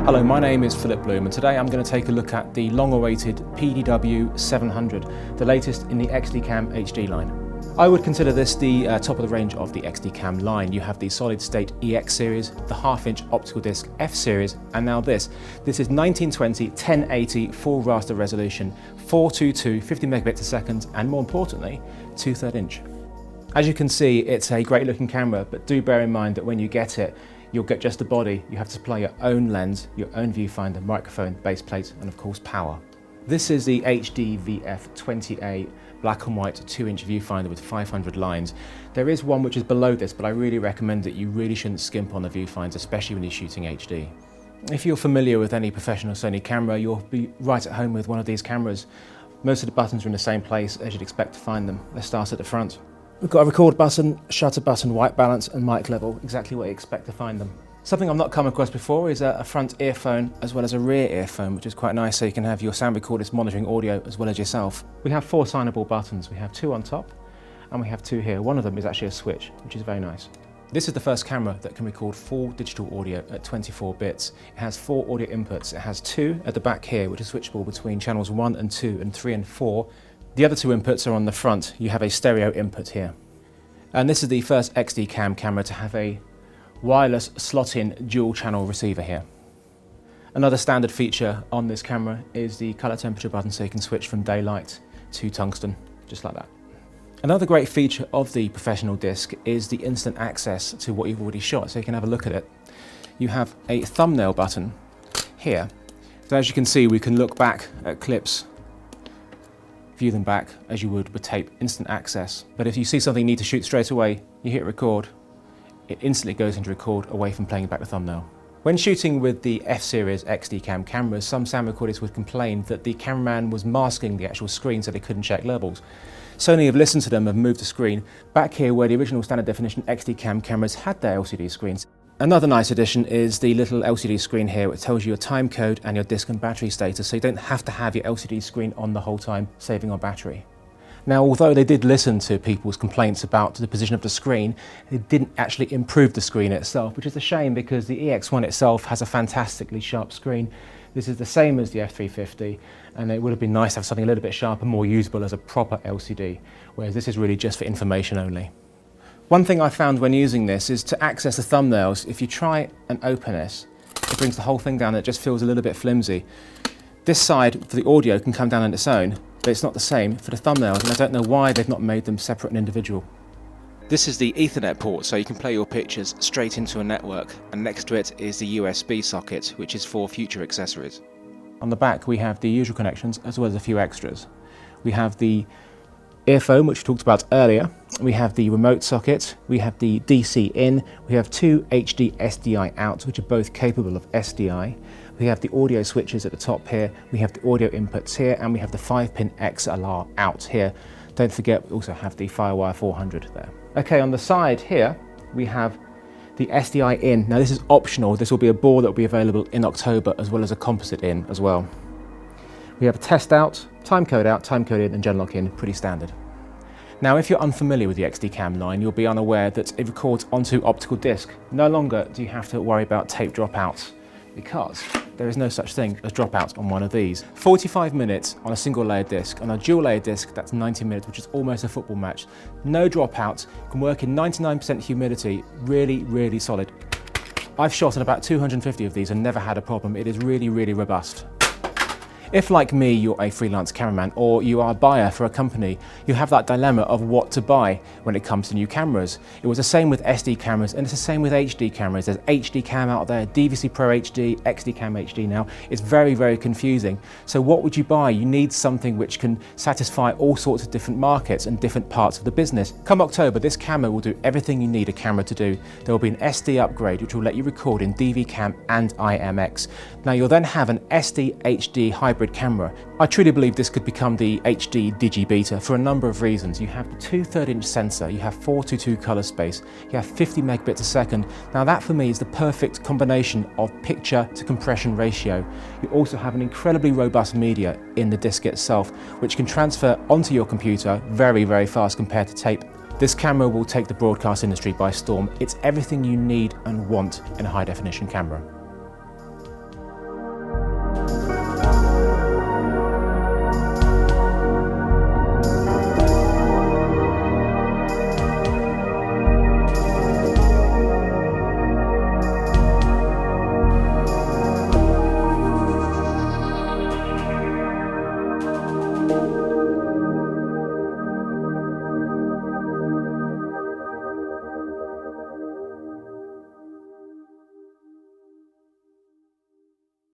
Hello, my name is Philip Bloom and today I'm going to take a look at the long-awaited PDW700, the latest in the XDCAM HD line. I would consider this the top of the range of the XDCAM line. You have the solid-state EX series, the half-inch optical disc F series, and now this. This is 1920 1080 full raster resolution, 422 50 megabits a second, and more importantly, 2/3 inch. As you can see, it's a great looking camera, but do bear in mind that when you get it, you'll get just the body. You have to supply your own lens, your own viewfinder, microphone, base plate, and of course power. This is the HD VF20A black and white 2-inch viewfinder with 500 lines. There is one which is below this, but I really recommend that you really shouldn't skimp on the viewfinder, especially when you're shooting HD. If you're familiar with any professional Sony camera, you'll be right at home with one of these cameras. Most of the buttons are in the same place as you'd expect to find them. Let's start at the front. We've got a record button, shutter button, white balance and mic level, exactly what you expect to find them. Something I've not come across before is a front earphone as well as a rear earphone, which is quite nice, so you can have your sound recordist monitoring audio as well as yourself. We have 4 signable buttons. We have 2 on top and we have 2 here. One of them is actually a switch, which is very nice. This is the first camera that can record full digital audio at 24 bits. It has 4 audio inputs. It has 2 at the back here, which is switchable between channels 1 and 2 and 3 and 4. The other 2 inputs are on the front. You have a stereo input here. And this is the first XDCAM camera to have a wireless slot-in dual channel receiver here. Another standard feature on this camera is the color temperature button, so you can switch from daylight to tungsten, just like that. Another great feature of the professional disc is the instant access to what you've already shot, so you can have a look at it. You have a thumbnail button here. So as you can see, we can look back at clips, view them back as you would with tape, instant access. But if you see something you need to shoot straight away, you hit record, it instantly goes into record away from playing back the thumbnail. When shooting with the F-series XDCAM cameras, some sound recorders would complain that the cameraman was masking the actual screen so they couldn't check levels. Sony have listened to them and moved the screen back here where the original standard definition XDCAM cameras had their LCD screens. Another nice addition is the little LCD screen here, which tells you your time code and your disk and battery status, so you don't have to have your LCD screen on the whole time, saving on battery. Now, although they did listen to people's complaints about the position of the screen, it didn't actually improve the screen itself, which is a shame because the EX1 itself has a fantastically sharp screen. This is the same as the F350, and it would have been nice to have something a little bit sharper, more usable as a proper LCD, whereas this is really just for information only. One thing I found when using this is to access the thumbnails, if you try and open this, it brings the whole thing down and it just feels a little bit flimsy. This side for the audio can come down on its own, but it's not the same for the thumbnails, and I don't know why they've not made them separate and individual. This is the Ethernet port, so you can play your pictures straight into a network, and next to it is the USB socket, which is for future accessories. On the back we have the usual connections as well as a few extras. We have the earphone, which we talked about earlier. We have the remote socket, we have the DC in, we have 2 HD SDI outs, which are both capable of SDI. We have the audio switches at the top here, we have the audio inputs here, and we have the 5-pin XLR out here. Don't forget, we also have the Firewire 400 there. Okay, on the side here, we have the SDI in. Now this is optional. This will be a board that will be available in October, as well as a composite in as well. We have a test out, time code in, and gen lock in, pretty standard. Now, if you're unfamiliar with the XDCAM line, you'll be unaware that it records onto optical disc. No longer do you have to worry about tape dropouts, because there is no such thing as dropouts on one of these. 45 minutes on a single layer disc. On a dual layer disc, that's 90 minutes, which is almost a football match. No dropouts, can work in 99% humidity, really, really solid. I've shot at about 250 of these and never had a problem. It is really, really robust. If, like me, you're a freelance cameraman or you are a buyer for a company, you have that dilemma of what to buy when it comes to new cameras. It was the same with SD cameras, and it's the same with HD cameras. There's HD Cam out there, DVC Pro HD, XDCAM HD now. It's very, very confusing. So what would you buy? You need something which can satisfy all sorts of different markets and different parts of the business. Come October, this camera will do everything you need a camera to do. There will be an SD upgrade, which will let you record in DV-Cam and IMX. Now, you'll then have an SD HD hybrid camera. I truly believe this could become the HD Digibeta for a number of reasons. You have the 2/3 inch sensor, you have 4:2 color space, you have 50 megabits a second. Now that for me is the perfect combination of picture to compression ratio. You also have an incredibly robust media in the disc itself, which can transfer onto your computer very, very fast compared to tape. This camera will take the broadcast industry by storm. It's everything you need and want in a high definition camera.